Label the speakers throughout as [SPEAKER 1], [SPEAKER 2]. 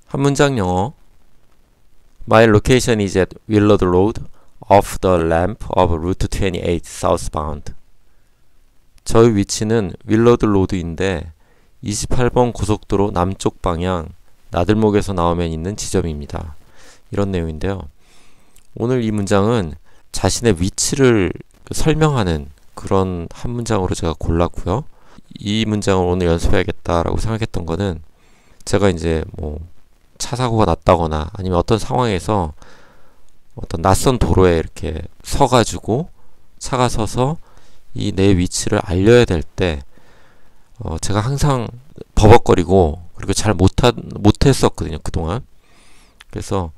[SPEAKER 1] 한 문장 영어. My location is at Willard Road, off the ramp of Route 28 southbound. 저희 위치는 윌러드 로드인데 28번 고속도로 남쪽 방향 나들목에서 나오면 있는 지점입니다. 이런 내용인데요. 오늘 이 문장은 자신의 위치를 설명하는 그런 한 문장으로 제가 골랐고요. 이 문장을 오늘 연습해야겠다라고 생각했던 거는 제가 이제 차 사고가 났다거나 아니면 어떤 상황에서 어떤 낯선 도로에 이렇게 서가지고 차가 서서 이 내 위치를 알려야 될 때 제가 항상 버벅거리고 그리고 잘 못했었거든요, 그동안. 그래서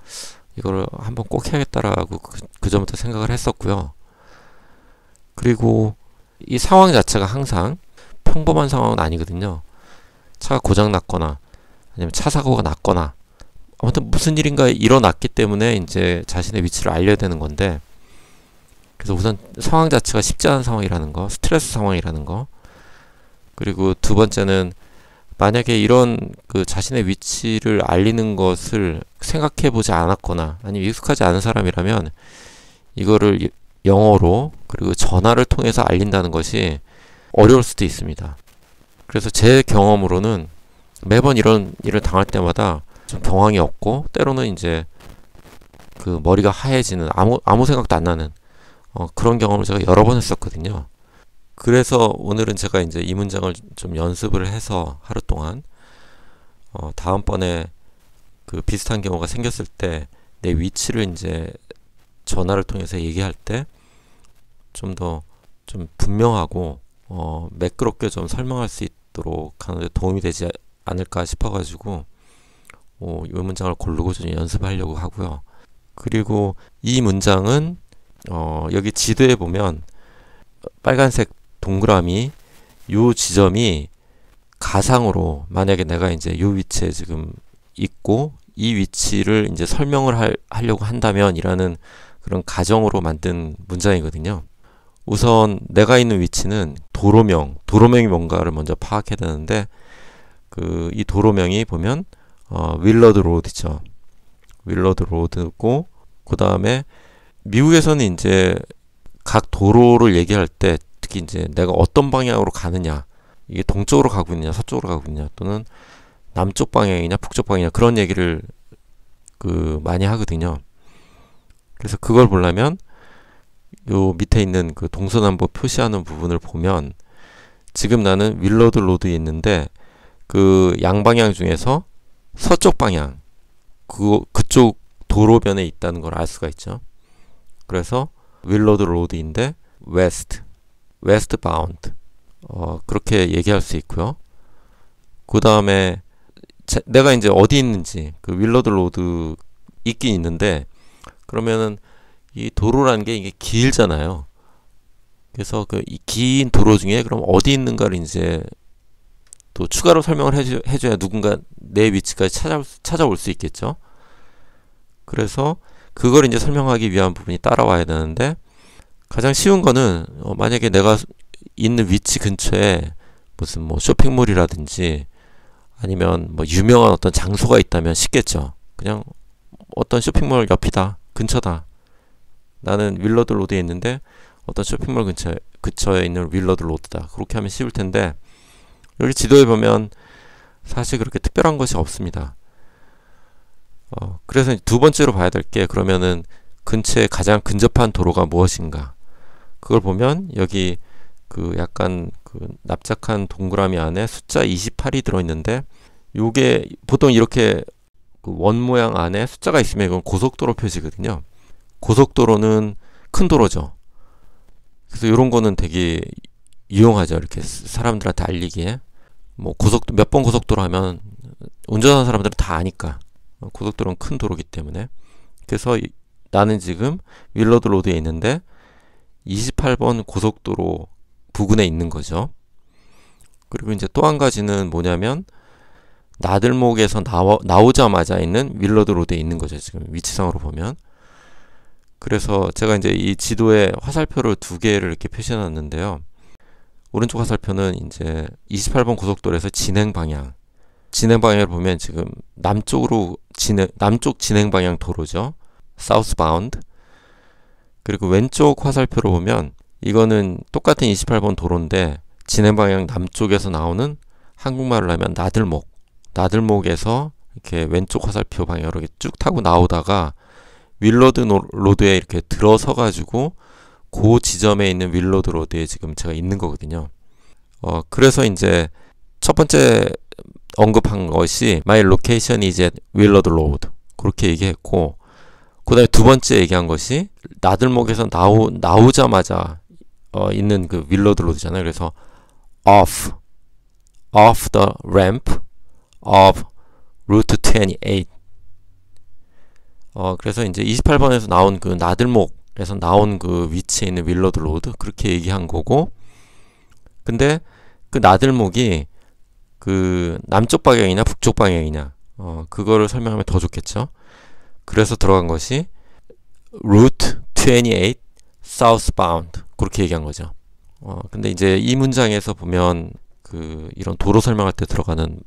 [SPEAKER 1] 이거를 한번 꼭 해야겠다라고 그 전부터 생각을 했었고요. 그리고 이 상황 자체가 항상 평범한 상황은 아니거든요. 차가 고장 났거나 아니면 차 사고가 났거나 아무튼 무슨 일인가 일어났기 때문에 이제 자신의 위치를 알려야 되는 건데, 그래서 우선 상황 자체가 쉽지 않은 상황이라는 거, 스트레스 상황이라는 거. 그리고 두 번째는 만약에 이런 자신의 위치를 알리는 것을 생각해 보지 않았거나 아니면 익숙하지 않은 사람이라면 이거를 영어로 그리고 전화를 통해서 알린다는 것이 어려울 수도 있습니다. 그래서 제 경험으로는 매번 이런 일을 당할 때마다 좀 경황이 없고 때로는 이제 머리가 하얘지는 아무 생각도 안 나는 그런 경험을 제가 여러 번 했었거든요. 그래서 오늘은 제가 이제 이 문장을 좀 연습을 해서 하루 동안 다음번에 비슷한 경우가 생겼을 때 내 위치를 이제 전화를 통해서 얘기할 때 좀 더 좀 분명하고 매끄럽게 좀 설명할 수 있도록 하는 데 도움이 되지 않을까 싶어가지고 이 문장을 고르고 좀 연습하려고 하고요. 그리고 이 문장은 여기 지도에 보면 빨간색 동그라미 요 지점이 가상으로, 만약에 내가 이제 요 위치에 지금 있고 이 위치를 이제 설명을 하려고 한다면 이라는 그런 가정으로 만든 문장이거든요. 우선 내가 있는 위치는 도로명이 뭔가를 먼저 파악해야 되는데 이 도로명이 보면 윌러드 로드죠. 윌러드 로드고, 그 다음에 미국에서는 이제 각 도로를 얘기할 때 특히 이제 내가 어떤 방향으로 가느냐, 이게 동쪽으로 가고 있느냐 서쪽으로 가고 있느냐 또는 남쪽 방향이냐 북쪽 방향이냐 그런 얘기를 많이 하거든요. 그래서 그걸 보려면 요 밑에 있는 동서남북 표시하는 부분을 보면 지금 나는 윌러드 로드에 있는데 양방향 중에서 서쪽 방향 그쪽 도로변에 있다는 걸 알 수가 있죠. 그래서 윌러드 로드인데 웨스트 바운드 그렇게 얘기할 수 있고요. 그 다음에 내가 이제 어디 있는지 윌러드 로드 있긴 있는데, 그러면은 이 도로라는 게 이게 길잖아요. 그래서 이 긴 도로 중에 그럼 어디 있는가를 이제 또 추가로 설명을 해줘야 누군가 내 위치까지 찾아올 수 있겠죠. 그래서 그걸 이제 설명하기 위한 부분이 따라와야 되는데, 가장 쉬운 거는 만약에 내가 있는 위치 근처에 무슨 쇼핑몰이라든지 아니면 유명한 어떤 장소가 있다면 쉽겠죠. 그냥 어떤 쇼핑몰 옆이다, 근처다. 나는 윌러드 로드에 있는데 어떤 쇼핑몰 근처에 있는 윌러드 로드다. 그렇게 하면 쉬울 텐데, 여기 지도에 보면 사실 그렇게 특별한 것이 없습니다. 그래서 두 번째로 봐야 될 게, 그러면은 근처에 가장 근접한 도로가 무엇인가. 그걸 보면 여기 약간 납작한 동그라미 안에 숫자 28이 들어있는데, 요게 보통 이렇게 원 모양 안에 숫자가 있으면 이건 고속도로 표시거든요. 고속도로는 큰 도로죠. 그래서 이런 거는 되게 유용하죠. 이렇게 사람들한테 알리기에. 몇 번 고속도로 하면 운전하는 사람들은 다 아니까. 고속도로는 큰 도로기 때문에. 그래서 나는 지금 윌러드 로드에 있는데 28번 고속도로 부근에 있는 거죠. 그리고 이제 또 한 가지는 뭐냐면 나들목에서 나오자마자 있는 윌러드 로드에 있는 거죠. 지금 위치상으로 보면. 그래서 제가 이제 이 지도에 화살표를 두 개를 이렇게 표시해 놨는데요. 오른쪽 화살표는 이제 28번 고속도로에서 진행 방향, 진행 방향을 보면 지금 남쪽 진행 방향 도로죠. southbound. 그리고 왼쪽 화살표로 보면 이거는 똑같은 28번 도로인데 진행 방향 남쪽에서 나오는, 한국말로 하면 나들목에서 이렇게 왼쪽 화살표 방향으로 이렇게 쭉 타고 나오다가 윌러드 로드에 이렇게 들어서 가지고 그 지점에 있는 윌러드 로드에 지금 제가 있는 거거든요. 그래서 이제 첫 번째 언급한 것이 My location is at Willard Road 그렇게 얘기했고, 그 다음에 두 번째 얘기한 것이 나들목에서 나오자마자 있는 그 윌러드 로드잖아요. 그래서 off the ramp of Route 28. 그래서 이제 28번에서 나온 그 나들목에서 나온 그 위치에 있는 윌러드 로드 그렇게 얘기한 거고, 근데 그 나들목이 그 남쪽 방향이냐 북쪽 방향이냐 그거를 설명하면 더 좋겠죠. 그래서 들어간 것이 Route 28 southbound 그렇게 얘기한 거죠. 근데 이제 이 문장에서 보면 그 이런 도로 설명할 때 들어가는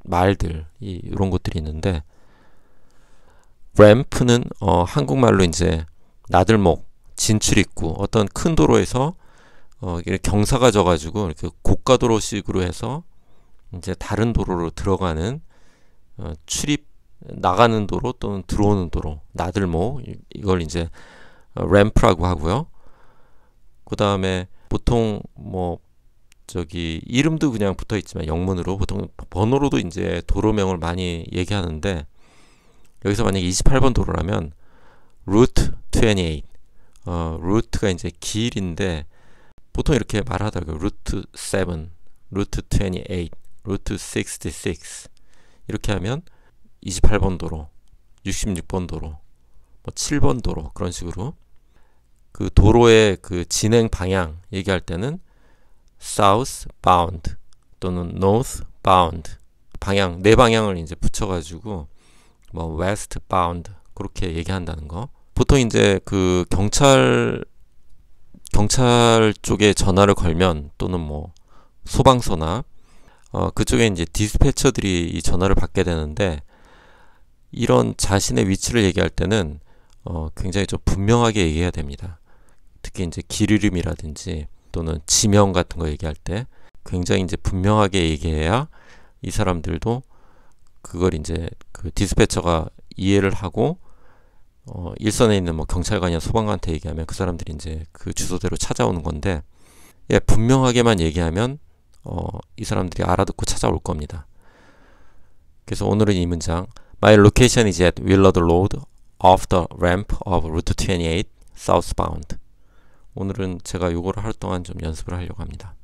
[SPEAKER 1] 말들 이런 것들이 있는데, 램프는 한국말로 이제 나들목, 진출입구, 어떤 큰 도로에서 이렇게 경사가 져가지고 이렇게 고가도로식으로 해서 이제 다른 도로로 들어가는 나가는 도로 또는 들어오는 도로, 나들목, 이걸 이제 램프라고 하고요. 그 다음에 보통 뭐 이름도 그냥 붙어 있지만 영문으로 보통 번호로도 이제 도로명을 많이 얘기하는데, 여기서 만약에 28번 도로라면 Route 28, 루트가 이제 길인데 보통 이렇게 말하더라고요. Route 7, Route 28, Route 66 이렇게 하면 28번 도로, 66번 도로, 뭐 7번 도로 그런 식으로 그 도로의 그 진행 방향 얘기할 때는 southbound 또는 northbound 방향, 네 방향을 이제 붙여가지고 뭐 westbound 그렇게 얘기한다는 거. 보통 이제 그 경찰 쪽에 전화를 걸면 또는 뭐 소방서나 그쪽에 이제 디스패처들이 이 전화를 받게 되는데, 이런 자신의 위치를 얘기할 때는 굉장히 좀 분명하게 얘기해야 됩니다. 특히 이제 길 이름이라든지 또는 지명 같은 거 얘기할 때 굉장히 이제 분명하게 얘기해야 이 사람들도 그걸 이제 그 디스패처가 이해를 하고 일선에 있는 뭐 경찰관이나 소방관한테 얘기하면 그 사람들이 이제 그 주소대로 찾아오는 건데, 예, 분명하게만 얘기하면 이 사람들이 알아듣고 찾아올 겁니다. 그래서 오늘은 이 문장 My location is at Willard Road off the ramp of Route 28 southbound. 오늘은 제가 요거를 하루 동안 좀 연습을 하려고 합니다.